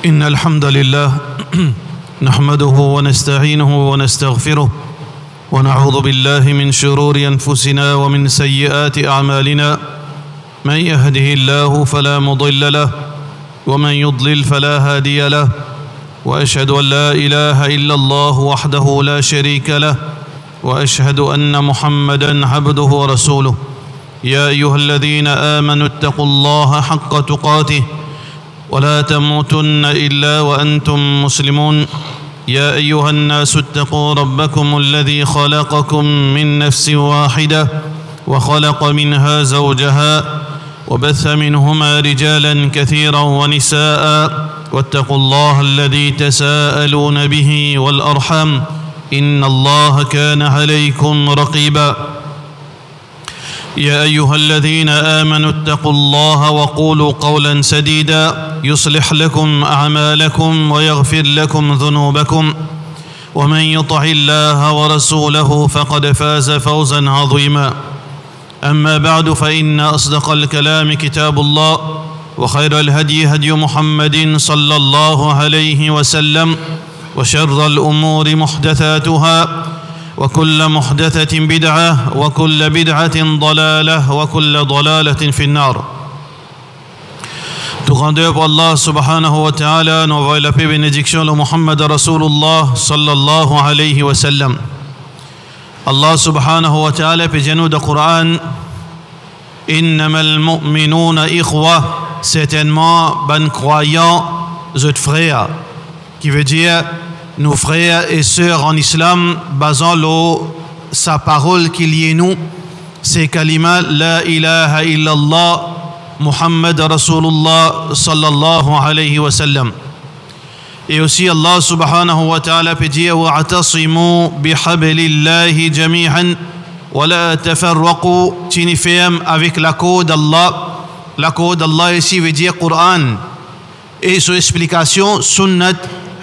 إن الحمد لله نحمده ونستعينه ونستغفره ونعوذ بالله من شرور أنفسنا ومن سيئات أعمالنا من يهده الله فلا مضل له ومن يضلل فلا هادي له وأشهد أن لا إله إلا الله وحده لا شريك له وأشهد أن محمدًا عبده ورسوله يا أيها الذين آمنوا اتقوا الله حق تقاته ولا تموتن إلا وأنتم مسلمون يا أيها الناس اتقوا ربكم الذي خلقكم من نفس واحدة وخلق منها زوجها وبث منهما رجالا كثيرا ونساء واتقوا الله الذي تساءلون به والأرحام إن الله كان عليكم رقيبا يا أيها الذين آمنوا اتقوا الله وقولوا قولا سديدا يصلح لكم أعمالكم ويغفر لكم ذنوبكم ومن يطع الله ورسوله فقد فاز فوزا عظيما أما بعد فإن أصدق الكلام كتاب الله وخير الهدي هدي محمد صلى الله عليه وسلم وشر الأمور محدثاتها وكل محدثة بدعة وكل بدعة ضلالة وكل ضلالة في النار. Tout grandeur pour Allah subhanahu wa ta'ala, nous envoyons la paix et bénédiction de Muhammad Rasulullah sallallahu alayhi wa sallam. Allah subhanahu wa ta'ala peut dire nous dans le Coran Innamal mu'minuna ikhwa, certainement ban croyants, zut frères, qui veut dire nos frères et sœurs en islam, basant sa parole qu'il y ait nous, c'est kalima la ilaha illallah Muhammad Rasulullah sallallahu alayhi wa sallam. Et aussi Allah subhanahu wa ta'ala peut dire wa'tasimu bihablillahi jami'an wa la tafarraqu, tinifem avec la code d'Allah. La code d'Allah ici veut dire Coran et son explication sunnat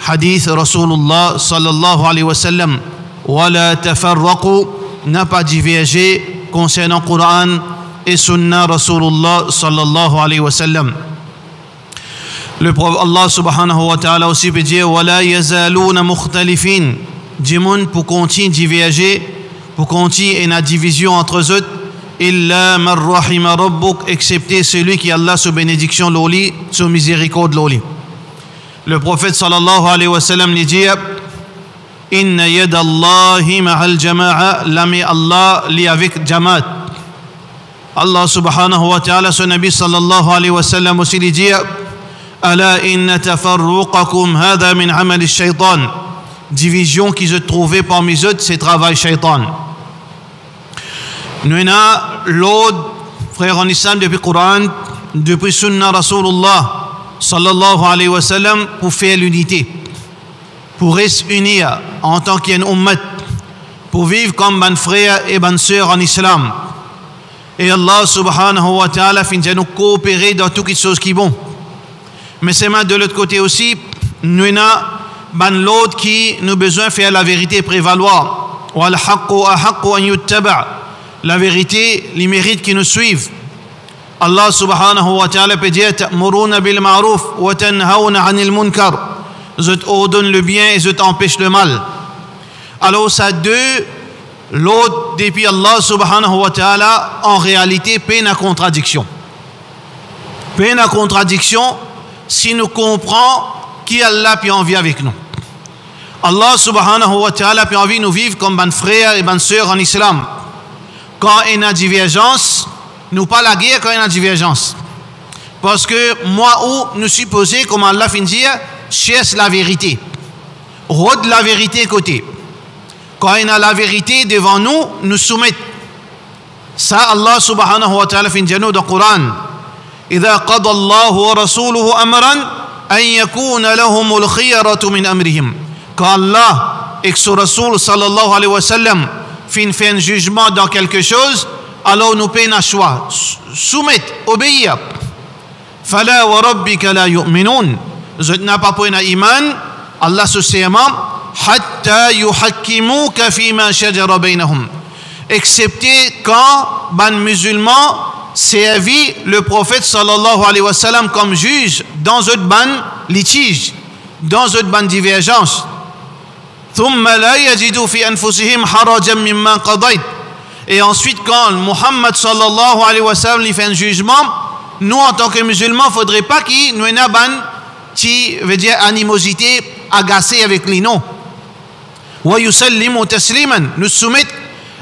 hadith Rasulullah sallallahu alayhi wa sallam. Wa la tafarraqu, n'a pas divergé concernant Coran et sunnah Rasulullah sallallahu alayhi wa sallam. Le prophète Allah subhanahu wa ta'ala aussi peut dire wala yazaluna mukhtalifin, du monde pour continuer diverger, pour continuer une division entre eux, illa man rahima rabbuk, excepté celui qui Allah sous bénédiction l'oli, sous miséricorde l'oli. Le prophète sallallahu alayhi wa sallam lui dit inna yadallahi ma'al jama'a, l'ami Allah li avec jamaat. Allah subhanahu wa ta'ala son nabi sallallahu alayhi wa sallam aussi lui dit ala inna tafarruqakum hadha min amal ash-shaytan, division qui se trouvait parmi eux, c'est travail shaytan. Nous avons l'autre frère en islam depuis Coran, depuis Sunnah Rasulullah sallallahu alayhi wa sallam, pour faire l'unité, pour rester unis en tant qu'un ummat, pour vivre comme ban frère et ban sœur en islam. Et Allah subhanahu wa ta'ala finit nous coopérer dans toutes les choses qui vont. Mais c'est de l'autre côté aussi, nous avons ban l'autre qui nous besoin de faire la vérité prévaloir. Wal haqqu ahaqqu an yuttaba', la vérité, les mérites qui nous suivent. Allah subhanahu wa ta'ala peut dire ta'muruna bil ma'ruf wa tanhauna 'anil munkar, je t'ordonne le bien et je t'empêche le mal. Alors ça deux, l'autre depuis Allah subhanahu wa ta'ala en réalité peine à contradiction. Peine à contradiction si nous comprenons qui Allah peut envie avec nous. Allah subhanahu wa ta'ala peut envie nous vivre comme ban frères et ban sœurs en islam. Quand il y a divergence, nous pas la guerre quand il y a divergence. Parce que moi où nous supposons, comme Allah fin dire, cherche la vérité. Rôde la vérité côté. Quand il y a la vérité devant nous, nous soumettons. Ça Allah subhanahu wa ta'ala fin dire nous dans le Coran. إذا قضى الله ورسوله أمرا أن يكون لهم الخيرة من أمرهم. Quand Allah et son Rasoul sallallahu alayhi wa sallam fait un jugement dans quelque chose, alors nous payons un choix, soumettre, obéir. فلا وربك لا يؤمنون, je n'ai pas pour un iman, Allah se serment, حتى يحكموك فيما شجر بينهم, excepté quand ban musulman servi le prophète sallallahu alayhi wa sallam comme juge dans une ban litige, dans une bonne divergence. Et ensuite, quand Muhammad sallallahu alayhi wa sallam lui fait un jugement, nous en tant que musulmans, il ne faudrait pas qu'il nous ait une qui veut dire animosité, agacée avec les noms. Nous soumettons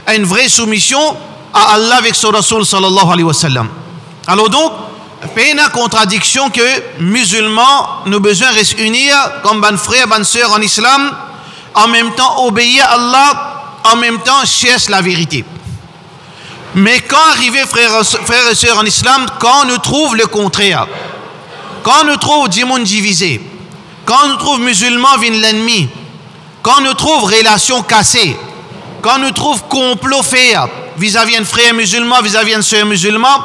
à une vraie soumission à Allah avec son Rasul sallallahu alayhi wa sallam. Alors donc, pas une contradiction que musulmans, nous besoin de se unir comme ban frères, ban sœurs en islam, en même temps obéir à Allah, en même temps chercher la vérité. Mais quand arrivé frères et sœurs en islam, quand on nous trouve le contraire, quand on nous trouve du monde divisé, quand on nous trouve musulmans viennent l'ennemi, quand on nous trouve relations cassées, quand on nous trouve complot fait vis-à-vis d'un frère musulman, vis-à-vis d'une sœur musulman,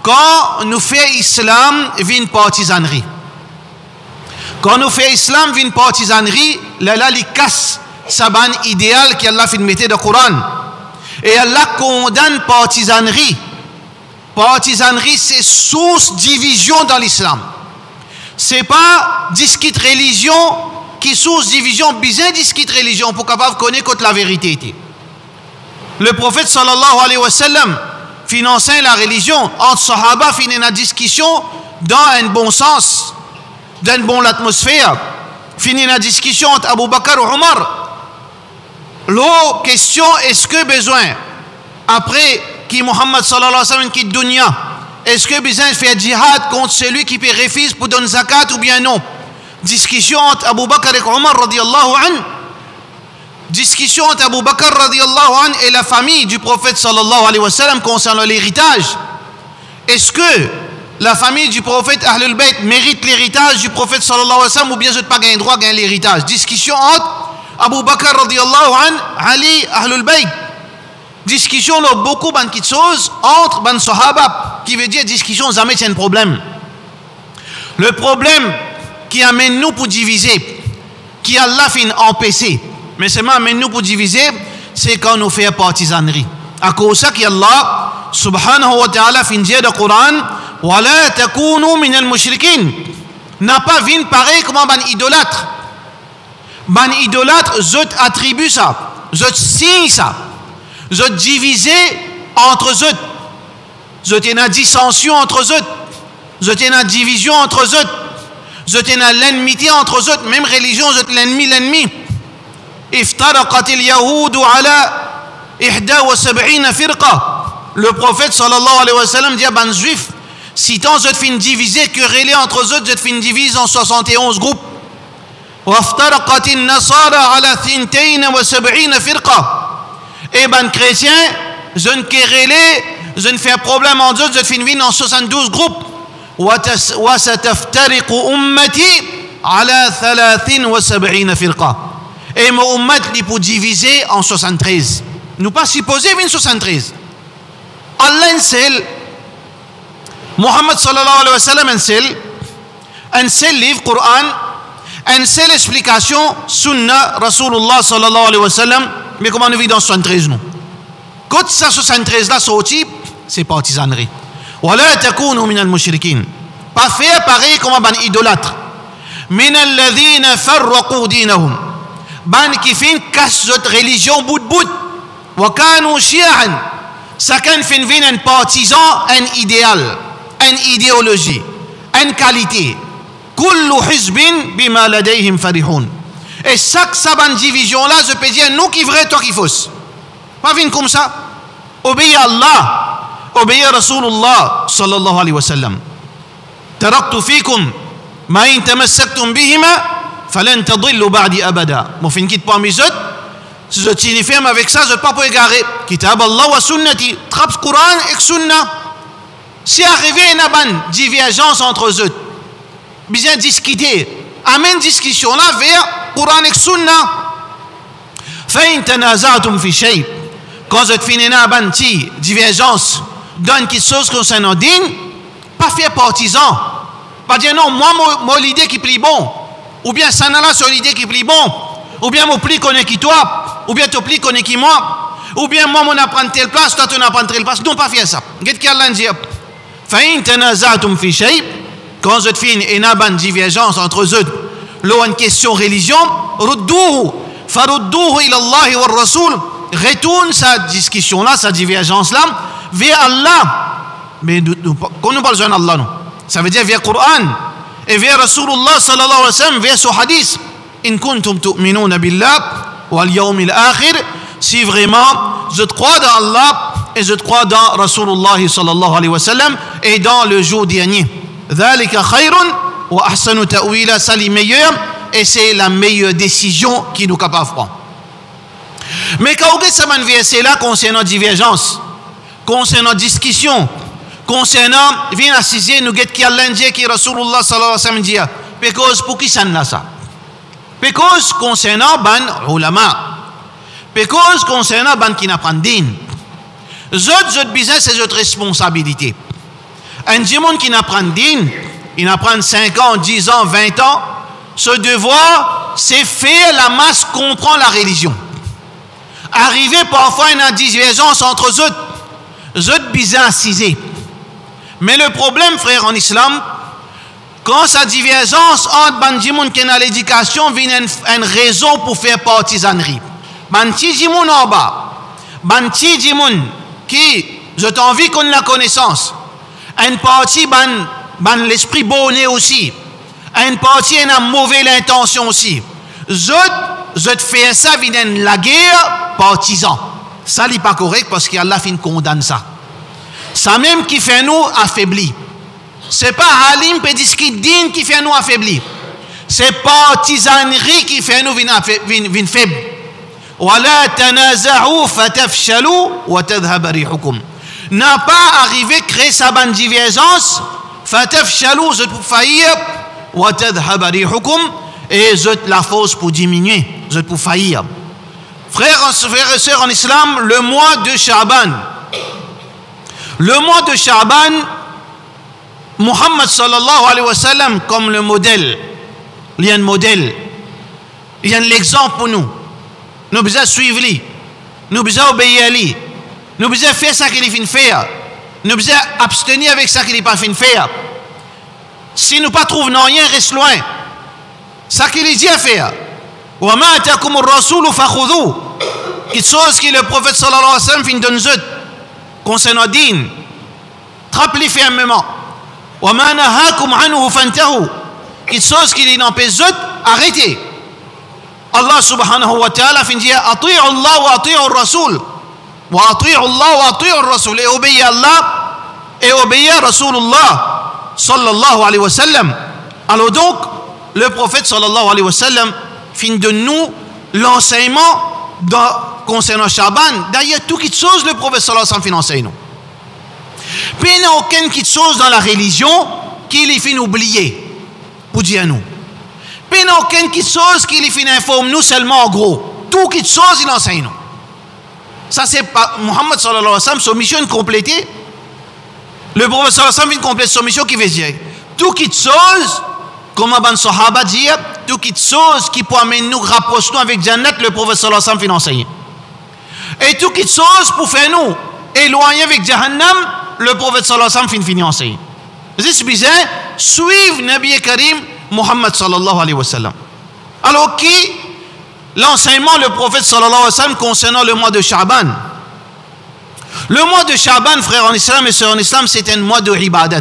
quand nous fait islam vient partisanerie. Quand nous fait islam vient partisanerie, là il casse sa ban idéal qu'Allah fait mettre dans le Coran. Et Allah condamne partisanerie. Partisanerie, c'est source division dans l'islam. C'est pas disquite religion qui source division, bien disquite religion pour capable connaître la vérité. Le prophète sallallahu alayhi wa sallam finançant la religion entre sahaba finit la discussion dans un bon sens, dans une bonne atmosphère. Finit la discussion entre Abu Bakr et Omar. La question, est-ce que besoin, après que Muhammad sallallahu alayhi wa sallam quitte dunya, est-ce que besoin de faire djihad contre celui qui peut refuser pour donner zakat ou bien non? Discussion entre Abu Bakr et Omar radiallahu anhu. Discussion entre Abu Bakr radiallahu anhu et la famille du prophète sallallahu alayhi wa sallam concernant l'héritage. Est-ce que la famille du prophète Ahlul Bayt mérite l'héritage du prophète sallallahu alayhi wa sallam ou bien je n'ai pas gagné droit à gagner l'héritage? Discussion entre Abu Bakr radiallahu anhu, Ali, Ahlul Bayt. Discussion là beaucoup de choses entre ban sahaba, qui veut dire discussion jamais c'est un problème. Le problème qui amène nous pour diviser, qui Allah fin empêcher, mais seulement amène nous pour diviser, c'est quand nous fait partisanerie. À cause ça qu'Allah subhanahu wa ta'ala fin dire dans le Coran, wa la takunu min al-mushrikin, n'a pas vin pareil comme un idolâtre. Ban idolâtre, zot attribue ça, zot signe ça, zot divisé entre zot, zot y a dissension entre zot, zot y a division entre zot, zot y a l'ennemité entre zot, même religion zot l'ennemi. Iftaraqat al-yahoud ala 71 firqa. Le prophète sallallahu alayhi wa sallam dit à ban juif, si tant zot fin divisé, querellé entre zot, zot fin divise en 71 groupes. وافترقت النصارى على 72 فرقة. Et ben chrétien, je ne querellé, je ne fais un problème en Dieu, je finis en 72 groupes. وستفترق أمتي على 73 فرقة. Et mon ummat li pour diviser en 73. Nous pas supposé une 73. Allah un seul, Muhammad sallallahu alayhi wa sallam un seul livre Coran. Une seule explication, Sunna, Rasulullah sallallahu alayhi wa sallam, mais comment nous vivons dans 73 nous? Quand ça 73 là sorti, c'est partisanerie. Wala takunu min al-mushrikin. Pas faire pareil comme un idolâtre. Min alladhina farraqu dinahum. Ban qui fin casse notre religion bout de bout. Wa kanu shi'an. Chacun fin vin un partisan, un idéal, une idéologie, une qualité. Kullu hizbin bima ladayhim farihun. Et chaque saban division là, je peux dire nous qui vrai, toi qui fausse. Pas vin comme ça. Obéir à Allah, obéir à Rasulullah sallallahu alayhi wa sallam. Taraktu fikum ma in tamassaktum bihima falan tadillu ba'di abada. Mon fin quitte pas mes autres. Si je tiens ferme avec ça, je ne vais pas pour égarer. Kitab Allah wa sunnati. Trappe Coran et Sunna. Si arrivé une bonne divergence entre eux, bien discuter, amène discussion là vers Coran et Sunna. Fa'in tanaza'tum fi shay. Quand vous finissez une bonne divergence dans quelque chose concernant din, pas faire partisan. Pas dire non, moi l'idée qui plie bon. Ou bien ça n'a là sur l'idée qui plie bon. Ou bien mon pli connaît qui toi. Ou bien ton pli connaît qui moi. Ou bien moi mon apprend telle place, toi tu n'apprends telle place. Non, pas faire ça. Qu'est-ce qu'Allah dit? Fa'in tanaza'tum fi shay. quand je fais une divergence entre eux, une question religion, rudduhu, farudduhu ila Allah wa Rasul, retourne sa discussion là, sa divergence là, vers Allah. Mais quand nous parlons d'Allah, non. Ça veut dire vers le Coran et vers Rasulullah sallallahu alayhi wa sallam, vers ce hadith. In kuntum tu'minuna billah wal yawmil akhir, si vraiment je crois dans Allah et je crois dans Rasulullah sallallahu alayhi wa sallam et dans le jour dernier. Dhalika khayrun wa ahsanu ta'wila, c'est le meilleur et c'est la meilleure décision qui nous capable de prendre. Mais quand on regarde ce verset là concernant divergence, concernant discussion, concernant vient assiser nous get qui Allah dit qui Rasulullah sallallahu alayhi wa sallam dit, because pour qui ça n'a ça? Because concernant ban ulama, because concernant ban qui n'apprend din, votre business c'est votre responsabilité. Un monde qui n'apprend din, il apprend 5 ans, 10 ans, 20 ans, ce devoir c'est faire la masse comprendre la religion. Arriver parfois à une divergence entre eux bizarre assisé. Mais le problème, frère, en islam, quand sa divergence entre Bandimoun qui est dans l'éducation vient une raison pour faire partisanerie. Bandimoun en bas, Bandimoun qui, je t'envie qu'on ait la connaissance, une partie ban l'esprit bonnet aussi, une partie a une mauvaise intention aussi. Je fais ça vient la guerre partisan. Ça n'est pas correct parce qu'Allah fin condamne ça. Ça même qui fait nous affaiblis. C'est pas Halim Pédiskidine qui fait nous affaiblis. C'est partisanerie qui fait nous vin faible. Wala tanaza'u fatafshalu wa tadhhab rihukum. N'a pas arrivé créer sa bande divergence, fatafshalu, je pour faillir, wa tadhhab rihukum, et je la force pour diminuer, je pour faillir. Frères et sœurs en islam, le mois de Sha'ban, Muhammad sallallahu alayhi wa sallam comme le modèle, il y a un modèle, il y a l'exemple pour nous. Nous devons suivre lui, nous devons obéir à lui, nous devons faire ça qu'il est fin faire, nous devons abstenir avec ça qu'il n'est pas fin faire. Si nous pas trouvons rien, reste loin. Ça qu'il est dit à faire. Wa ma atakum ar-rasul fakhudhu. Quelque chose que le prophète sallallahu alayhi wa sallam fin donne concernant din. Trappe-les fermement. Wa ma nahakum anhu fantahu. Quelque chose qu'il n'empêche arrêtez. Allah subhanahu wa ta'ala fin dire ati'u Allah wa ati'u ar-rasul. Wa ati'u Allah wa ati'u ar-rasul. Et obéir Allah et obéir Rasulullah sallallahu alayhi wa sallam. Alors donc le prophète sallallahu alayhi wa sallam fin de nous l'enseignement concernant Shaban. D'ailleurs, toute chose le prophète sallallahu alayhi wa sallam enseigne nous. Puis il n'y a aucune chose dans la religion qui les fait oublier pour dire nous. Puis il n'y a aucune chose qui les fait informer nous seulement en gros. Toute chose il enseigne nous. Ça c'est pas Muhammad sallallahu alayhi wa sallam, son mission complétée. Le prophète sallallahu alayhi wa sallam vient compléter son mission qui veut dire toute chose. Comme Aban Sahaba dit, toute chose qui peut amener nous rapprocher avec Jannat, le prophète sallallahu alayhi wa sallam fin enseigner. Et toute chose pour faire nous éloigner avec Jahannam, le prophète sallallahu alayhi wa sallam fin enseigner. C'est bizarre, suivre Nabi Karim Muhammad sallallahu alayhi wa sallam. Alors qui l'enseignement le prophète sallallahu alayhi wa sallam concernant le mois de Sha'ban. Le mois de Sha'ban, frères en islam et sœurs en islam, c'est un mois de ibadat.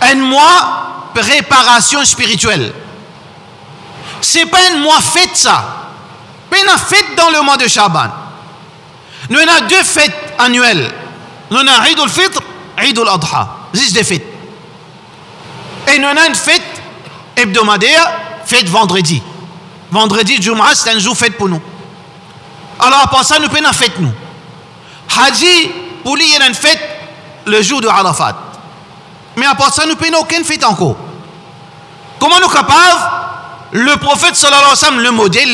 Un mois préparation spirituelle. C'est pas un mois fête ça. Mais on a fête dans le mois de Sha'ban. Nous avons 2 fêtes annuelles. Nous avons Eid al-Fitr, Eid al-Adha. C'est des fêtes. Et nous avons une fête hebdomadaire, fête vendredi. Vendredi, Jumu'ah, c'est un jour fête pour nous. Alors après ça, nous pouvons fête nous. Haji, pour lui, il y a une fête le jour de Arafat. Mais après ça, nous ne pouvons aucune fête encore. Comment nous capables, le prophète sallallahu alayhi wa sallam, le modèle,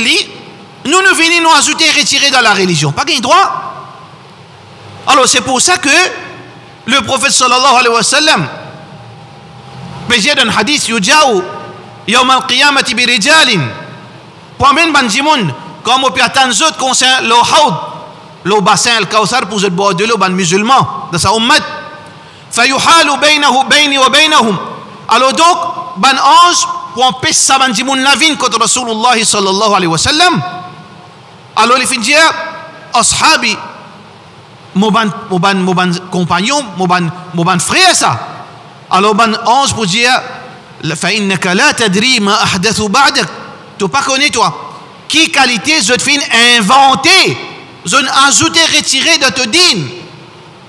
nous venons nous ajouter et retirer dans la religion. Pas gain droit. Alors c'est pour ça que le prophète sallallahu alayhi wa sallam, il dans un hadith, yuja'u yawm al-qiyamati bi rijalin. Pour même banjimoun, comme on peut attendre autres concernant le haoud, le bassin al-Kawthar pour boire de l'eau, ban musulman, dans sa ummat. فيحال بيني وبينهم Alors donc, ban ange, pour empêcher ça, ban dimoun lavine contre Rasulullah sallallahu alayhi wa sallam. Alors les filles disent, ashabi, mon compagnon, mon frère ça. Alors ban ange pour dire, فإنك لا تدري ما أحدث بعدك. Tu pas connais toi. Qui qualité je te fais inventer, je ajouter, retirer de te din.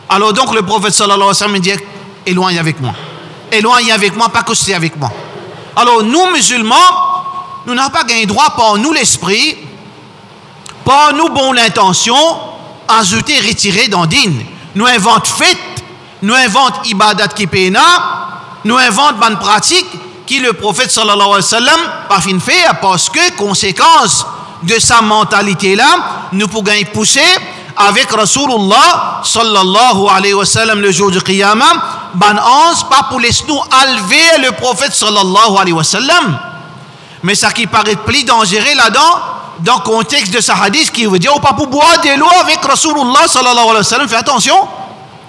Alors donc le prophète sallallahu alayhi wa sallam dit, éloigne avec moi. Éloigne avec moi, pas que c'est avec moi. Alors nous musulmans, nous n'avons pas gagné droit par nous l'esprit, par nous bonne intention, ajouter, retirer dans din. Nous invente fête, nous invente ibadat qui péna, nous invente bonne pratique qui le prophète sallallahu alayhi wa sallam pas fin fait parce que conséquence de sa mentalité là, nous pouvons pousser avec Rasulullah sallallahu alayhi wa sallam le jour du Qiyamah, ban ange pas pour laisser nous enlever le prophète sallallahu alayhi wa sallam. Mais ça qui paraît plus dangereux là-dedans, dans le contexte de ce hadith qui veut dire, pas pour boire de l'eau avec Rasulullah sallallahu alayhi wa sallam, fais attention.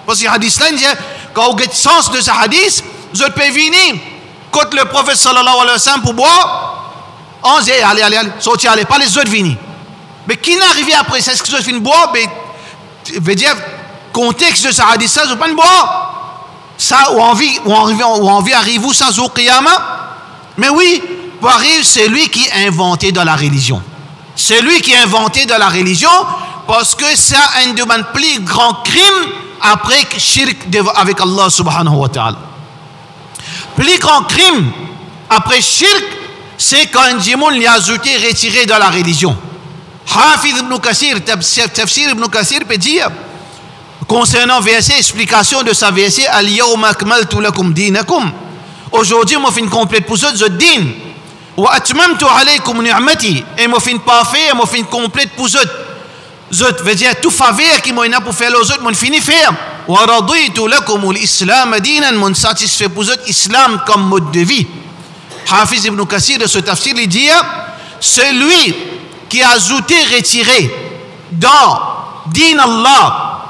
Parce que le hadith là, il dit, quand vous avez le sens de ce hadith, vous peux venir contre le prophète sallallahu alayhi wa sallam pour boire, on dit, allez, sortez, allez, pas les autres venir. Mais qui n'est arrivé après ça, est-ce que vous avez boire, mais, veut dire, contexte de ce hadith ça, vous ne pouvez pas boire. Ça, ou envie arrive où ça, au Qiyamah? Mais oui, pour arriver, c'est lui qui a inventé dans la religion. C'est lui qui a inventé dans la religion, parce que ça a un de mes plus grands crimes après shirk avec Allah subhanahu wa ta'ala. Plus grand crime après shirk, c'est quand un djimoun l'a ajouté, retiré dans la religion. Hafiz ibn Kathir, Tafsir ibn Kathir peut dire, concernant verset, explication de sa verset, Al-yawma akmaltu lakum dinakum. Aujourd'hui, moi, fin complète pour votre din. Wa atmamtu alaykum ni'mati. Et moi, fin parfait, moi, fin complète pour votre. Zot veut dire tout faveur qui m'a pour faire les autres, moi, fini faire. Wa raditu lakum al-islam dinan, mon satisfait pour votre islam comme mode de vie. Hafiz ibn Kathir de ce tafsir, il dit, celui qui a ajouté, retiré dans din Allah,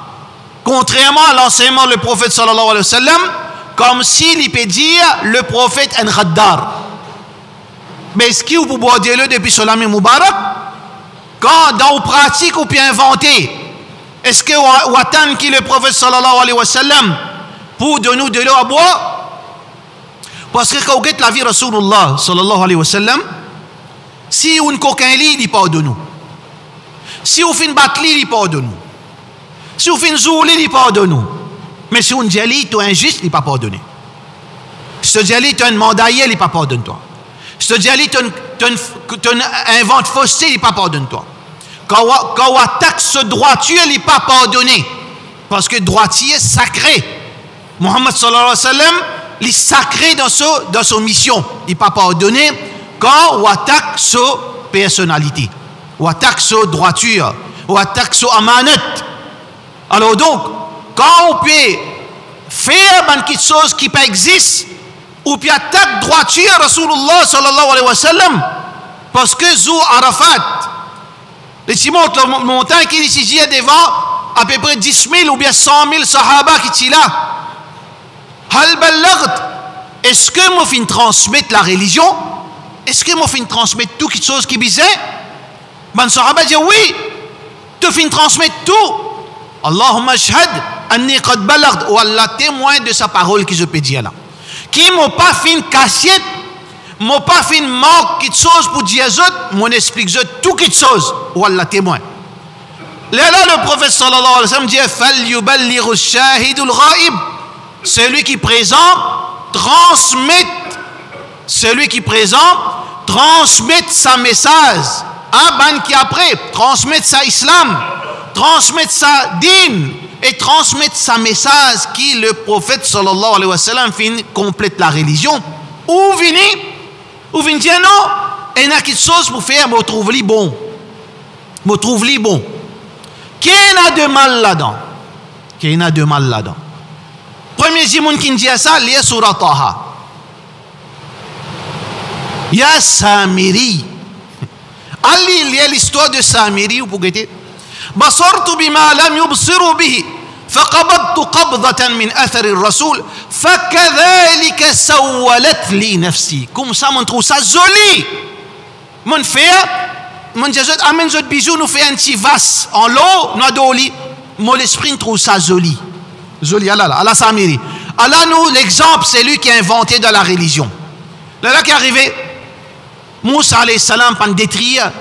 contrairement à l'enseignement du prophète sallallahu alayhi wa sallam, comme s'il peut dire le prophète en ghaddar. Mais est-ce qu'il vous boire le depuis Solami Moubarak? Quand dans la pratique ou bien inventé, est-ce que vous attendez qui le prophète sallallahu alayhi wa sallam pour de nous de l'eau à boire? Parce que quand vous êtes la vie Rasulullah sallallahu alayhi wa sallam, si vous ne coquin lit, il n'est pas de nous. Si vous faites une batterie, il n'est pas de nous. Si vous faites une zouli, il n'est pas de nous. Mais si vous dites tu es injuste, il n'est pas pardonné. Si tu dis tu es un mandaillé, il n'est pas pardonné toi. Si tu dis tu inventes fausseté, il n'est pas pardonné toi. Quand on attaque ce droitier, il n'est pas pardonné. Parce que droitier est sacré. Muhammad sallallahu alayhi wa sallam, il est sacré dans son mission. Il n'est pas pardonné quand on attaque sa personnalité. On attaque sa droiture. On attaque sa amanat. Alors donc, quand on peut faire quelque chose qui pas existe, ou puis attaque droitier Rasulullah sallallahu alayhi wa sallam, parce que Zou Arafat, les Simon de la montagne qui est ici devant à peu près 10 000 ou bien 100 000 sahaba qui sont là. Hal ballagt, est-ce que moi fin transmettre la religion? Est-ce que moi fin transmettre tout quelque chose qui bisait? Ben sahaba dit oui, tu fin transmettre tout. Allahumma shahad anni qad balagd, ou Allah témoin de sa parole qui je peux dire là. Qui m'a pas fait une cassette, m'a pas fait une manque quelque chose pour dire aux autres, m'on explique tout quelque chose, ou Allah témoin. Là le prophète sallallahu alayhi wa sallam dit fal yuballighu ash-shahidul ghaib, celui qui présente transmette, celui qui présente transmette sa message à ban qui après transmette sa islam, transmettre sa din et transmettre sa message qui le prophète sallallahu alayhi wa sallam fin complète la religion. Ou vini dire non, il y a quelque chose pour faire, me trouve-li bon. Me trouve-li bon. Qui a de mal là-dedans? Qui a de mal là-dedans? Premier Jimoun qui dit ça, il y a surat Taha. Il y a Samiri. Il y a l'histoire de Samiri, vous pouvez dire. بصرت بما لم يبصروا به فقبضت قبضة من أثر الرسول فكذلك سولت لي نفسي. Comme ça, on trouve ça joli. Mon frère, mon Jésus amène ce bijou, nous fait un petit vase en l'eau, nous adoli. Mon esprit trouve ça joli. Joli, Allah Samiri. Allah nous, l'exemple, c'est lui qui a inventé dans la religion. Là qui est arrivé, Moussa alayhi salam, pour détruire,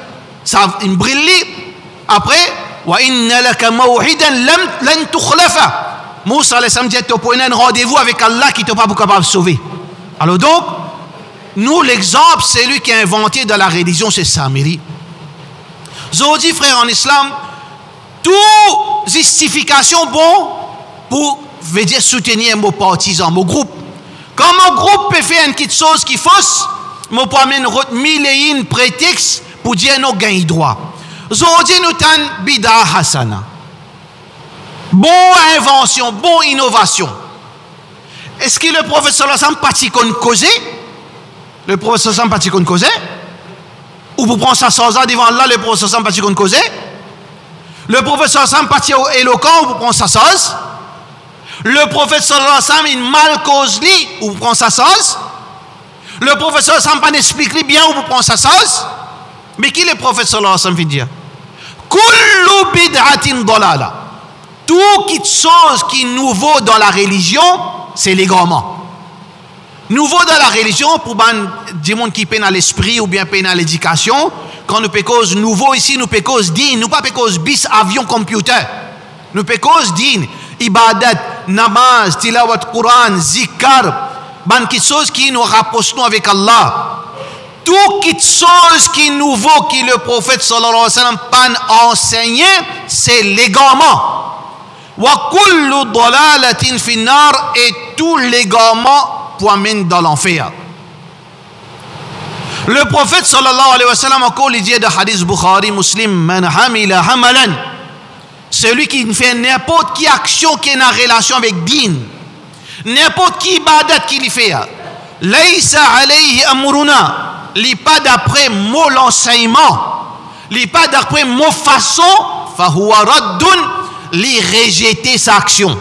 ça une brille. Après, wa inna laka maw'idan lan tukhlafa. Moussa alayhi salam dit, tu as un rendez-vous avec Allah qui n'est pas capable de sauver. Alors donc, nous, l'exemple, c'est lui qui a inventé dans la religion, c'est Samiri. Zodi, frère en islam, toute justification bon pour veut dire soutenir mon partisan, mon groupe. Quand mon groupe peut faire une petite chose qui fausse, mon peut amener mille et une prétextes pour dire nous gagnons droit. Zodi nous tan bida hasana. Bon invention, bon innovation. Est-ce que le prophète sallallahu alayhi wa sallam parti qu'on causait? Le prophète sallallahu alayhi wa sallam parti qu'on causait? Ou vous prenez ça sans ans devant Allah, le prophète sallallahu alayhi wa sallam parti qu'on causait? Le prophète sallallahu alayhi wa sallam parti éloquent, ou vous prenez ça sans? Le prophète sallallahu alayhi wa sallam il mal cause li, ou vous prenez ça sans? Le prophète sallallahu alayhi wa sallam pas explique bien, ou vous prenez ça sans? Mais qui le prophète sallallahu alayhi wa sallam fait dire? Kullu bid'atin dalala. Tout qui chose qui est nouveau dans la religion, c'est l'égarement. Nouveau dans la religion, pour des gens qui peinent à l'esprit ou bien peinent à l'éducation, quand nous pécose nouveau ici, nous pécose din, nous pas pécose bis, avion, computer. Nous pécose din, ibadat, namaz, tilawat Quran, zikar, ban qui chose qui nous rapproche avec Allah. Tout qui chose qui est nouveau, qui le prophète sallallahu alayhi wa sallam pas enseigné, c'est l'égarement. Wa kullu dalalatin fi nar, et tout l'égarement pour amener dans l'enfer. Le prophète sallallahu alayhi wa sallam encore il dit de hadith Bukhari Muslim, man hamila hamalan, celui qui fait n'importe qui action qui est en relation avec din, n'importe qui ibadat qu'il fait, laysa alayhi amruna, li pas d'après mot l'enseignement, li pas d'après mot façon, fahuwa raddun, li rejeter sa action.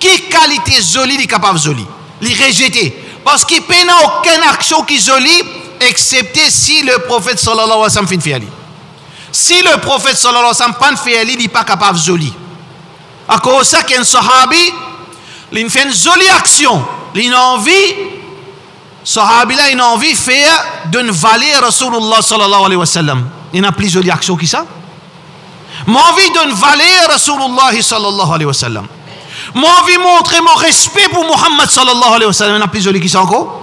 Qui qualité jolie li capable jolie? Li rejeter. Parce qu'il n'y a aucune action qui est jolie, excepté si le prophète sallallahu alayhi wa sallam fait faire. Si le prophète sallallahu alayhi wa sallam pas fait, il n'est pas capable jolie. À cause de ça, qu'un sahabi, il fait une jolie action, il a envie, sahabi là, il a envie de faire d'une vallée Rasulullah sallallahu alayhi wa sallam. Il n'a plus jolie action que ça. Moi envie d'une vallée Rasulullah sallallahu alayhi wa sallam. Moi envie de montrer mon respect pour Muhammad sallallahu alayhi wa sallam. Il n'a plus joli qui ça encore.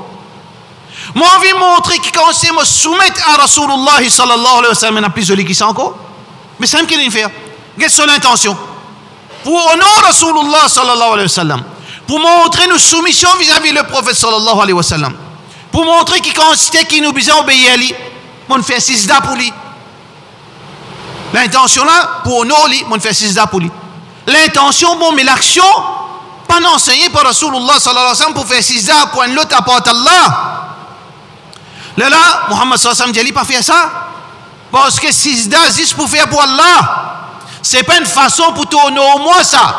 Moi envie de montrer qu'il commence à me soumettre à Rasulullah sallallahu alayhi wa sallam. Il n'a plus joli qui ça encore. Mais c'est ce qu'il vient faire. Quelle est son intention? Pour honorer Rasulullah sallallahu alayhi wa sallam. Pour montrer nos soumissions vis-à-vis le prophète sallallahu alayhi wa sallam. Pour montrer qu'il consiste qu'il nous besoin obéir à lui. On fait sisda pour lui. L'intention là, pour nous, on fait sisda pour lui. L'intention, bon, mais l'action, pas enseignée par Rasulullah sallallahu alayhi wa sallam pour faire sisda pour un l'autre apporte Allah. Là, Muhammad sallallahu alayhi wa sallam n'a pas fait ça. Parce que sisda, c'est pour faire pour Allah. C'est pas une façon pour t'honorer au moins ça.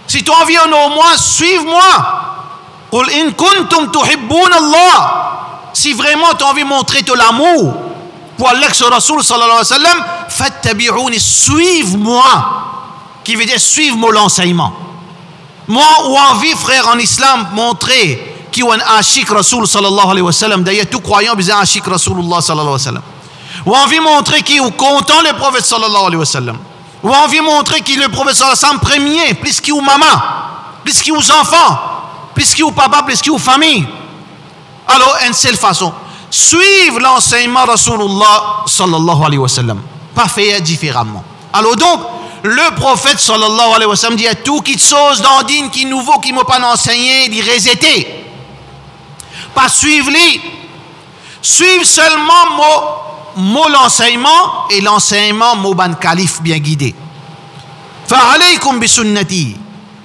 Si tu as envie d'honorer au moins, suive-moi. Qul in kuntum tuhibbun Allah. Si vraiment tu as envie de montrer de l'amour pour Allah sur Rasul sallallahu alayhi wa sallam, fattabi'uni, suive-moi. Qui veut dire suivre mon enseignement. Moi, ou envie, frère en islam, montrer qui est un ashik Rasul sallallahu alayhi wa sallam. D'ailleurs, tout croyant besoin un ashik Rasulullah sallallahu alayhi wa sallam. Ou envie montrer qui est content le prophète sallallahu alayhi wa sallam. Ou envie montrer qui le prophète sallallahu alayhi wa sallam premier, plus qu'il ou maman, plus qu'il aux enfants, plus qu'il ou papa, plus qu'il ou famille. Alors, une seule façon. Suivre l'enseignement Rasulullah sallallahu alayhi wa sallam. Pas faire différemment. Alors donc, le prophète sallallahu alayhi wa sallam dit à tout qui chose dans din qui est nouveau, qui ne m'a pas enseigné, dit rejeter. Pas suivre lui. Suivre seulement mon l'enseignement et l'enseignement mon ban calife bien guidé. Fa alaykum bi sunnati.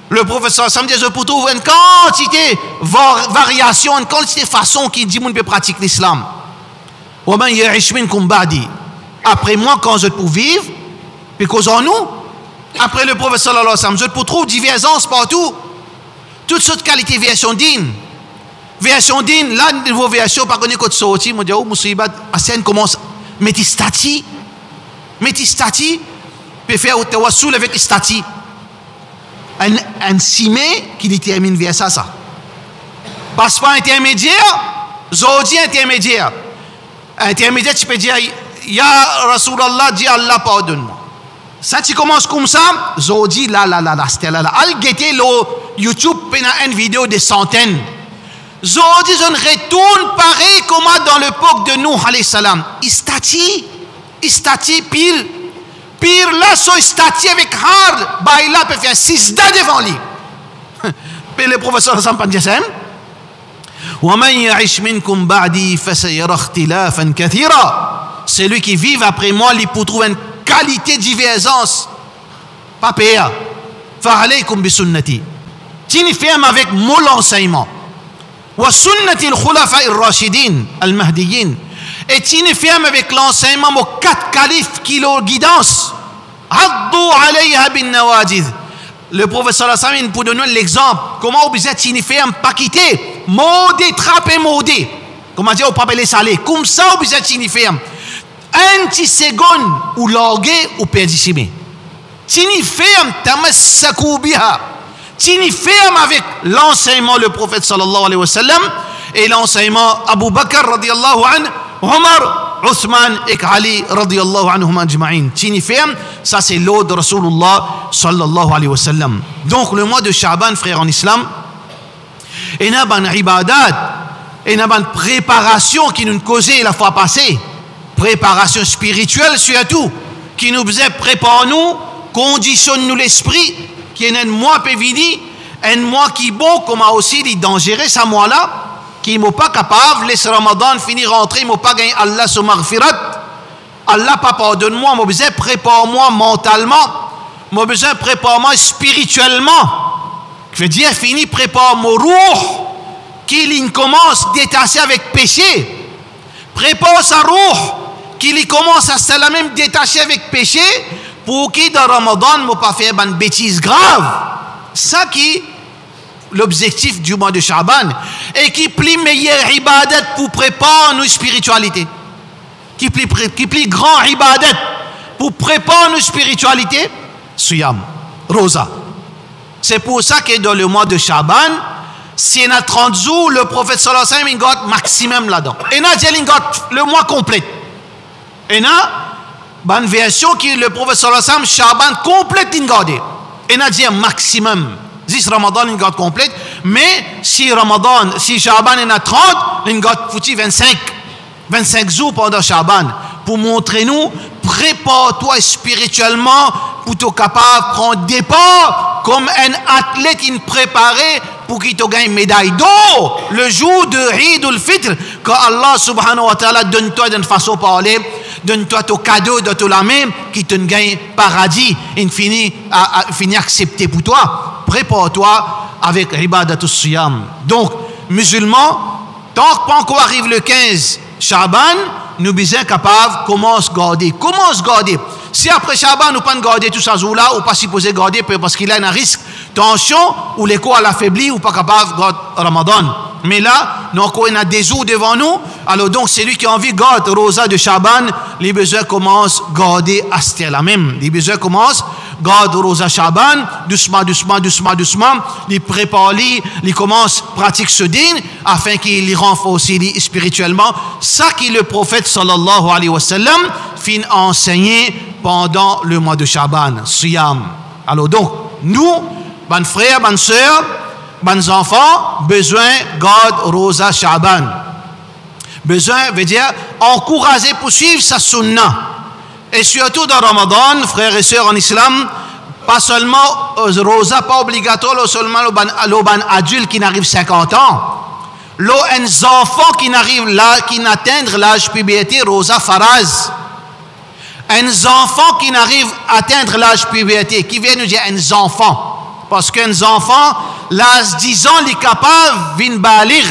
Le prophète sallallahu alayhi wa sallam dit je peux trouver une quantité variation, une quantité de façon qui dit qu'on peut pratiquer l'islam. Wa man ya'ish minkum ba'di. Après moi quand je peux vivre, parce en nous après le prophète sallallahu alayhi wa sallam. Je peux trouver divergence partout. Toutes sortes de qualités, version din. Version din, là, niveau version, par contre, quand sorti, moi, je dis, oh, musibat, la scène commence, métistati, peut faire au tawassul avec stati. Un simé qui détermine vers ça. Passe pas intermédiaire, zodi intermédiaire. Intermédiaire, tu peux dire, Ya Rasulallah, dis Allah, pardonne-moi. Ça, tu commences comme ça, zodi, là, c'était là. Al-Gete, le YouTube, pena une vidéo de centaines. Zodi, je retourne pareil comme dans l'époque de Nuh, alayhi salam. Istati, pile là, so istati avec hard, bah il a peut faire 6 dates devant lui. Puis le professeur Hassan Pandjasem, وَمَنْ يَعِشْ مِنْكُمْ بَعْدِي فَسَيَرَى اخْتِلَافًا كَثِيرًا. Celui qui vit après moi, il peut trouver une qualité de divergence. Pas payé. فَعَلَيْكُمْ بِسُنَّتِي. Tini ferme avec mon enseignement. وَسُنَّتِ الْخُلَفَاءِ الرَّاشِدِينَ الْمَهْدِيِّينَ. Et tini ferme avec l'enseignement aux 4 califes qui leur guidance. عَضُّوا عَلَيْهَا بِالنَّوَاجِذِ. Le professeur Hassan, pour donner l'exemple, comment vous êtes tini ferme, pas quitter, maudit, trapper, maudit. Comment dire, au pas les salés. Comme ça, vous êtes tini ferme. Un petit seconde, ou larguer, ou perdissime. Tini ferme, tamassakou biha. Tini ferme avec l'enseignement le prophète sallallahu alayhi wa sallam et l'enseignement Abu Bakr radiyallahu anhu, Omar, Othman et Ali radiyallahu anhum ajma'in. Tini ferme, ça c'est l'eau de Rasulullah sallallahu alayhi wa sallam. Donc le mois de Sha'ban, frère en islam, il y a une ibadat, il y a une préparation qui nous causait la fois passée, préparation spirituelle surtout, qui nous faisait préparer nous, conditionne nous l'esprit, qui est un mois pévini, un mois qui est bon, comme aussi dit dangereux, ce mois-là, qui n'est pas capable, laisse Ramadan finir rentrer, il n'a pas gagné Allah sur maghfirat. Allah, pas pardonne-moi, j'ai besoin prépare-moi mentalement, j'ai besoin prépare-moi spirituellement. Je veux dire, fini, prépare mon roux, qu'il commence à détacher avec péché. Prépare sa roux, qu'il commence à se la même détacher avec péché, pour qui dans Ramadan ne pas faire une bêtise grave. Ça qui l'objectif du mois de Sha'ban et qui plie meilleure ibadat pour préparer nos spiritualités. Qui plie grand ibadat pour préparer nos spiritualités. Suyam, Rosa. C'est pour ça que dans le mois de Sha'ban, si on a 30 jours, le prophète sallallahu alayhi wa sallam, il got maximum là-dedans. Et on a le mois complet. Et on a une version qui le prophète sallallahu alayhi wa sallam, Sha'ban complète l'ingardé. Et on a dit un maximum. 10 Ramadan, l'ingard complète. Mais si Ramadan, si Sha'ban en a 30, l'ingard foutu 25 jours pendant Sha'ban. Pour montrer nous, prépare-toi spirituellement pour être capable de prendre départ comme un athlète préparé pour qu'il te gagne une médaille d'or le jour de Eid al-Fitr, quand Allah subhanahu wa ta'ala donne-toi d'une façon de parler, donne-toi ton cadeau de tout la même qui te gagne paradis et finit accepté pour toi. Prépare-toi avec Ibadatus Siyam. Donc, musulmans, tant que pas encore arrive le 15 Sha'ban, nous sommes capables de commencer à garder. Si après Sha'ban, nous ne pouvons pas garder tout ça jour-là, ou pas supposé garder parce qu'il y a un risque, tension, ou l'écho à l'affaibli, ou pas capable de garder Ramadan. Mais là, nous on a des jours devant nous, alors donc celui qui a envie de garder Rosa de Sha'ban, les besoins commencent à garder à la même. Les besoins commencent à garder Rosa Sha'ban, doucement, il prépare, il commence à pratiquer ce din, afin qu'il renforce spirituellement. Ça qui le prophète sallallahu alayhi wa sallam fin enseigné pendant le mois de Sha'ban, Siyam. Alors donc, nous, bonnes frères, bonnes sœurs, bonnes enfants, besoin garde Rosa Sha'ban. Besoin veut dire encourager pour suivre sa sunna. Et surtout dans Ramadan, frères et sœurs en islam, pas seulement Rosa, pas obligatoire, seulement les adultes qui n'arrivent 50 ans. Les enfants qui n'arrivent là, qui n'atteignent l'âge puberté, Rosa Faraz. Un enfant qui n'arrive à atteindre l'âge puberté, qui vient nous dire un enfant. Parce qu'un enfant, l'âge 10 ans, il est capable de balir.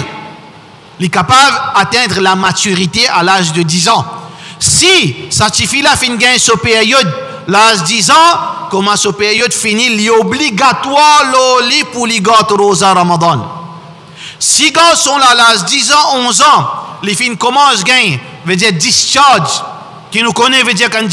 Il est capable d'atteindre la maturité à l'âge de 10 ans. Si ça suffit là, fin gain cette période l'âge 10 ans, comment cette période finit, l'obligatoire l'oli pour les gars rosa Ramadan. Si gars sont là, l'âge 10 ans, 11 ans, les filles commencent à gagner, veut dire discharge. Qui nous connaît, veut dire quand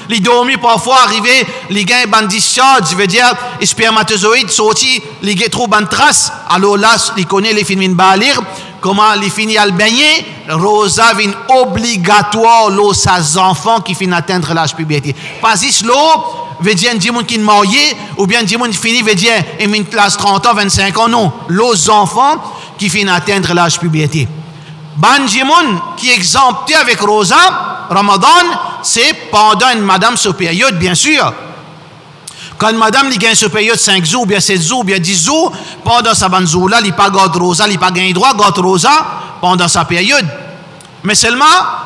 les dormi parfois arrivé, les gains ban discharge, veut dire les spermatozoïdes sortis, les gains trop ban trace. Alors là, les connaît les filles balir, comment les filles à le baigner, rosa vient obligatoire l'eau ses enfants qui finissent atteindre l'âge puberté. Pas ici l'eau, veut dire un monde qui est marié, ou bien un monde qui finit, veut dire une classe 30 ans, 25 ans, non. L'eau enfants qui finissent atteindre l'âge puberté. Banjimoun qui est exempté avec Rosa, Ramadan, c'est pendant une madame sur période, bien sûr. Quand madame gagne sur période 5 jours, bien 7 jours, bien 10 jours, pendant sa banjour-là, il n'a pas garde Rosa, il n'a pas gagné droit garde Rosa pendant sa période. Mais seulement,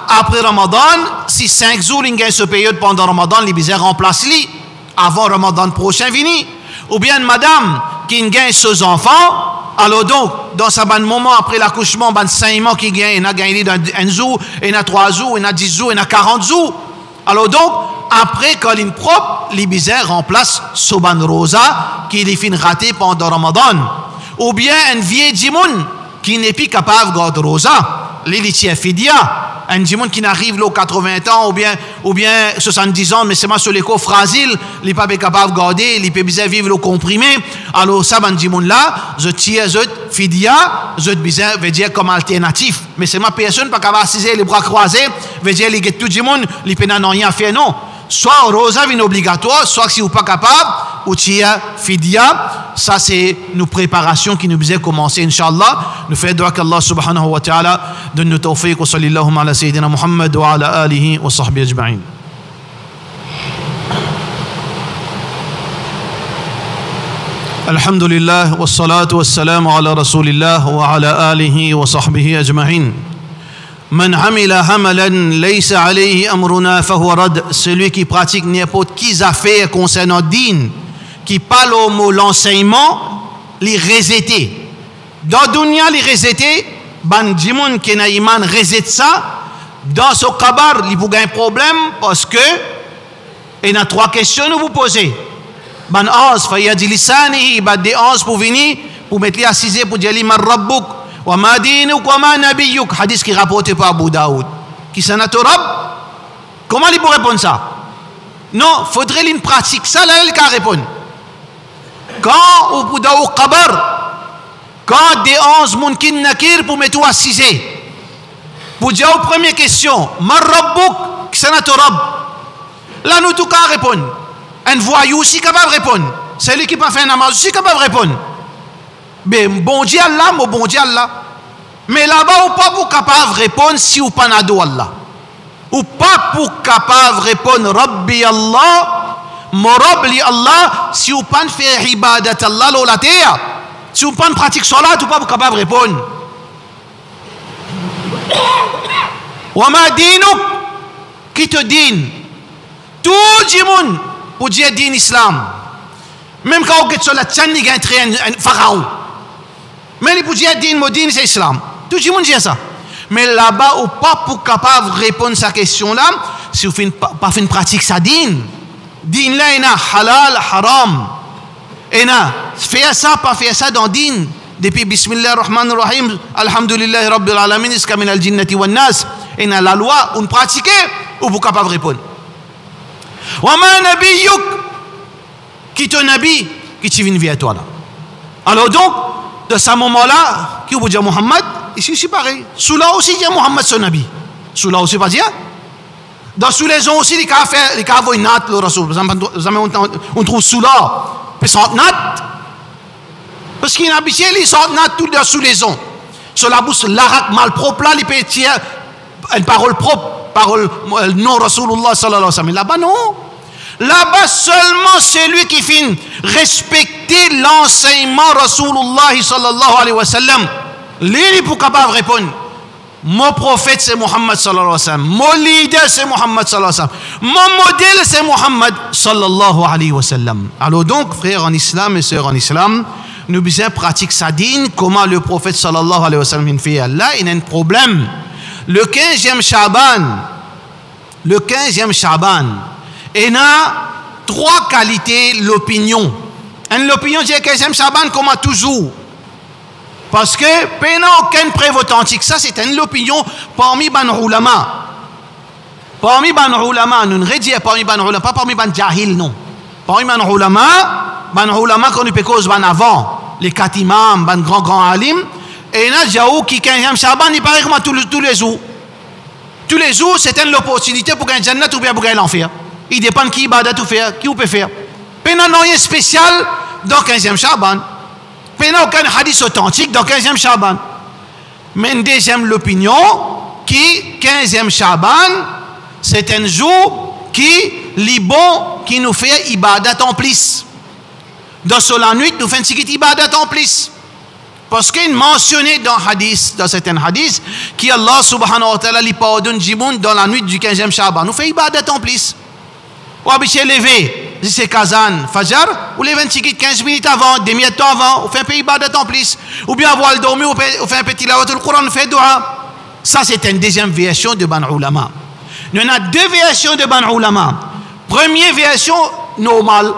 après Ramadan, si 5 jours, il gagne sur période pendant Ramadan, il bizarre remplace lui avant Ramadan prochain fini. Ou bien madame qui gagne ses enfants, alors donc, dans ce bon moment, après l'accouchement, ben 5 mois qui gagne, il a gagné dans 1 jour, il a 3 jours, il a 10 jours, il a 40 jours. Alors donc, après, quand il est propre, les bizarres remplacent ce ban rosa qui est fin raté pendant Ramadan. Ou bien un vieil djimoun qui n'est plus capable de garder rosa, l'élitier fidia. Un djimoun qui n'arrive aux 80 ans ou bien 70 ans, mais c'est moi sur l'écho fragile, il n'est pas capable de garder, il peut bien vivre le comprimé. Alors ça, un djimoun là, je tire, je fidia, je bizarre, veut dire comme alternatif. Mais c'est ma personne pas capable d'assiser les bras croisés, veut dire, les tout djimoun, il peut n'en rien faire, non. Soit rosa vient obligatoire, soit si vous pas capable, ou tia fidia. Ça c'est nos préparations qui nous faisaient commencer, Inch'Allah. Nous faisons doua qu'Allah subhanahu wa ta'ala donne nous tawfiq wa sallallahu ala sayyidina Muhammad wa ala alihi wa sahbihi ajma'in. Alhamdulillah wa salatu wa salam ala rasulillah wa ala alihi wa sahbihi ajma'in. Man amila hamalan laysa alayhi amruna fahuwa rad. Celui qui pratique n'importe qui affaire concernant din, qui parle au mot l'enseignement, les rejeter. Dans dunya les rejeter, ban djimoun qui n'a iman rejette ça, dans ce kabar, il vous gagne un problème parce que il y a 3 questions à vous poser. Ban az fayadi lisanihi, ban des az pour venir, pour mettre les assises pour dire man rabbuk. وما دينك وما نبيك, hadith qui est rapporté par Abu Daoud. Qui c'est notre Rab? Comment il peut répondre ça? Non, faudrait qu'il pratique ça, là, il peut répondre. Quand Abu Daoud Qabar, quand des 11 munkin nakir pour mettre assisé, pour dire aux premières questions, man rabbouk, qui c'est notre Rab? Là, nous tout cas répondre. Un voyou aussi capable de répondre. Celui qui n'a pas fait un namaz aussi capable de répondre. Mais bon Dieu Allah, mon bon Dieu Allah. Mais là-bas, ou pas pour capable de répondre si ou pas nado Allah. Ou pas pour capable de répondre Rabbi Allah, mon Rabbi Allah, si ou pas faire ibadat Allah la terre. Si ou pas pratique salat, ou pas pour capable de répondre. Wa ma dinouk, qui te dîne. Tout le monde pour dire din islam. Même quand on get sur la tchan, il y a un pharaon. Mais les bougies disent modine c'est islam. Tout le monde dit ça. Mais là-bas, ou pas pour capable de répondre à cette question-là, si vous ne pas fait une pratique ça din. Din là, il y a halal, haram. Et faire ça, pas faire ça dans din. Depuis Bismillah ar-Rahman ar-Rahim, Alhamdulillah Rabbil Alamin, iska min al-jinnati wa nas. Et la loi, on pratique ou vous capable de répondre. Wa ma nabiyyuk, qui te nabi, qui te vient vers toi là. Alors donc, de ce moment-là, qui vous dit Muhammad, ici c'est pareil. Sous là aussi, il y a Muhammad son nabi. Sous là aussi, pas dire. Dans sous les gens aussi, les cas faire, les cas avoir une natte, le Rasoul. On trouve sous là, puis sans natte. Parce qu'il y a un habitué, ils sont natte tout sous les gens. Sur la bouche, l'arac mal propre là, il peut tirer une parole propre, parole non Rasulullah sallallahu alayhi wa sallam. Là-bas, non. Là-bas, seulement celui qui finit respecter l'enseignement Rasulullah sallallahu alayhi wa sallam. Lui, il est capable de répondre. Mon prophète, c'est Muhammad sallallahu alayhi wa sallam. Mon leader, c'est Muhammad sallallahu alayhi wa sallam. Mon modèle, c'est Muhammad sallallahu alayhi wa sallam. Alors donc, frères en islam et sœurs en islam, nous devons pratiquer sa dîne, comment le prophète sallallahu alayhi wa sallam fait. Là, il y a un problème. Le 15e Shaban, et là, trois qualités l'opinion. L'opinion dit que 15e Chaban comme toujours. Parce que il n'y a aucune preuve authentique. Ça, c'est une opinion parmi les ulama. Parmi les ulama, nous ne redisons pas parmi les ulama, pas parmi les jahil, non. Parmi les ulama qu'on peut cause avant, les quatre imams, les grands alim, et il y a qui 15e Chaban, il paraît comme tous les jours. Tous les jours, c'est une opportunité pour gagner Jannat ou bien pour gagner l'enfer. Il dépend de qui ibadat ou faire, qui peut faire. Il n'y a rien spécial dans 15e Chaban. Il n'y a aucun hadith authentique dans 15e Chaban. Mais une deuxième l'opinion qui 15e Chaban, c'est un jour qui est bon, qui nous fait ibadat en plus. Dans la nuit, nous faisons une petite ibadat en plus. Parce qu'il mentionné dans certains hadiths, qu'Allah subhanahu wa ta'ala lui pardonne Jimoun dans la nuit du 15e Chaban. Nous faisons ibadat en plus. Ou habitué lever, si c'est Kazan, Fajr, ou lever 15 minutes avant, des minutes avant, on fait un peu ibadat en plus. Ou bien avoir le dormir, on fait un petit lawatul Coran, on fait dua. Ça, c'est une deuxième version de Ban Ulama. Il y en a deux versions de Ban Ulama. Première version, normale.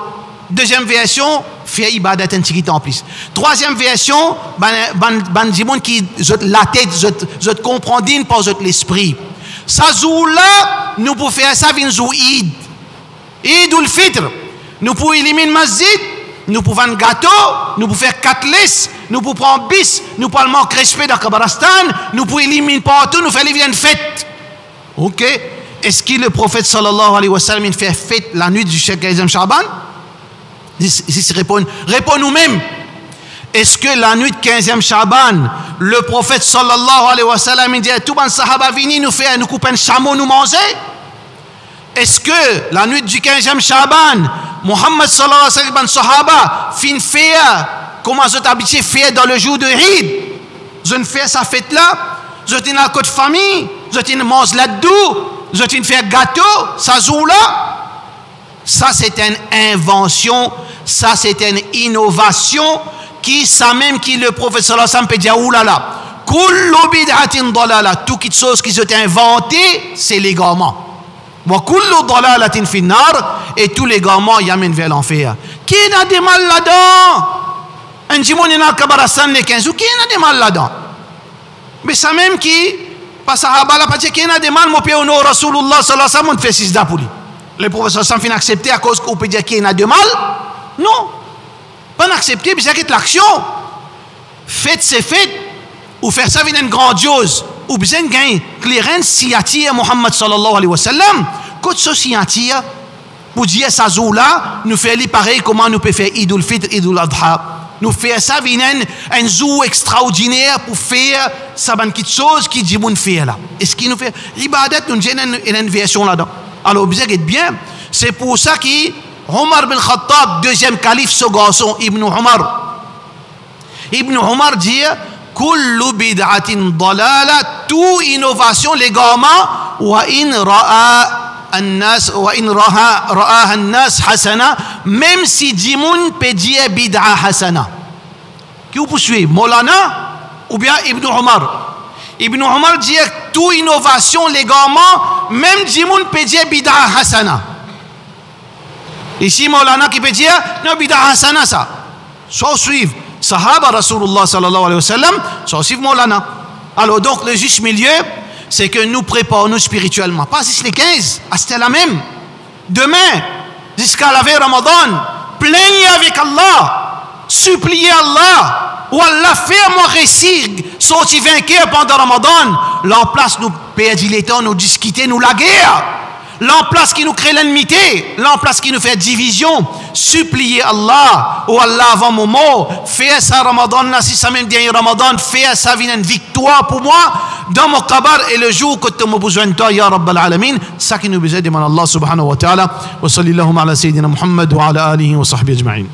Deuxième version, faire ibadat un petit en plus. Troisième version, ban Jimoun qui la tête, je comprends par l'esprit. Ça, là, nous pouvons faire ça, vin zou Eid. Eid ou le Fitr. Nous pouvons éliminer masjid, nous pouvons un gâteau, nous pouvons faire 4 listes, nous pouvons prendre bis, nous pouvons manquer respect dans Kabarastan, nous pouvons éliminer partout, nous faisons une fête. Ok? Est-ce que le prophète sallallahu alayhi wa sallam fait fête la nuit du 15e Chaban? Réponds nous-mêmes. Est-ce que la nuit du 15e Chaban, le prophète sallallahu alayhi wa sallam dit tout le sahaba vini nous fait nous couper un chameau nous manger? Est-ce que la nuit du 15e Chaban, Muhammad sallallahu alayhi wa sallam sahaba fin faire comment vous êtes habitué faire dans le jour de Eid? Vous faites sa fête là, vous êtes dans la côte famille, vous êtes mange là-dedans, vous êtes faire gâteau, ça joue là. Ça, c'est une invention, ça, c'est une innovation qui, ça même qui le prophète sallallahu alayhi wa sallam peut dire, oulala, kullu bid'atin dalala, toute chose qui s'est inventée, c'est l'égarement. Wa kullu dalalatin finnar, et tous les égarements y amènent vers l'enfer. Qui a des mal là-dedans? Un jimoun y a Kabarastan les 15 ou qui a des mal là-dedans? Mais ça même qui, pas sahaba la partie qui a des mal, mon père, au nom Rasulullah sallallahu alayhi wa sallam, on fait 6 da pour lui. Le professeur sans fin accepter à cause qu'on peut dire qu'il y en a de mal? Non. Pas accepter, mais c'est l'action. Faites ces fêtes, ou faire ça vient grandiose, ou bien gagner clearance si attire Muhammad sallallahu alayhi wa sallam, quand ceci attire, pour dire ça là, nous faire les pareil comment nous pouvons faire Idul Fitr, Idul Adha. Nous faire ça vient un zoo extraordinaire pour faire ça quelque chose qui dit bon faire là. Est-ce qu'il nous fait ibadat nous une version là-dedans? Alors, vous savez bien, c'est pour ça que Omar bin Khattab, deuxième calife, ce garçon, Ibn Omar dit Kullu bid'atin dalala, toute innovation, légalement, wa in ra'a an-nas hasana, même si Dimoun peut dire bid'a hasana. Qui vous poursuivez, Molana ou bien Ibn Omar? Ibn Omar dit toute innovation légalement, même Jimoun peut dire bid'a hasana. Ici, Maulana qui peut dire non, bid'a hasana ça. Soit suivre Sahaba Rasulullah sallallahu alayhi wa sallam, soit suivre Maulana. Alors donc, le juste milieu, c'est que nous préparons spirituellement. Pas juste les 15, c'était la même. Demain, jusqu'à la veille Ramadan, plaignez avec Allah, suppliez Allah. Ou Allah fait-moi réussir, sortir vainqueur pendant Ramadan. L'emplace nous perdit les temps, nous discuter, nous la guerre. L'emplace qui nous crée l'ennemité, l'emplace qui nous fait division. Supplier Allah, ou Allah avant mon mot, faire ça Ramadan, là, si ça même dernier Ramadan, faire ça vient une victoire pour moi dans mon kabar et le jour que tu as besoin de toi, ya Rabbal Alamin. Ça qui nous besoin de Allah subhanahu wa ta'ala. Wa sallallahu ala sayyidina Muhammad wa ala alihi wa sahbihi ajma'in.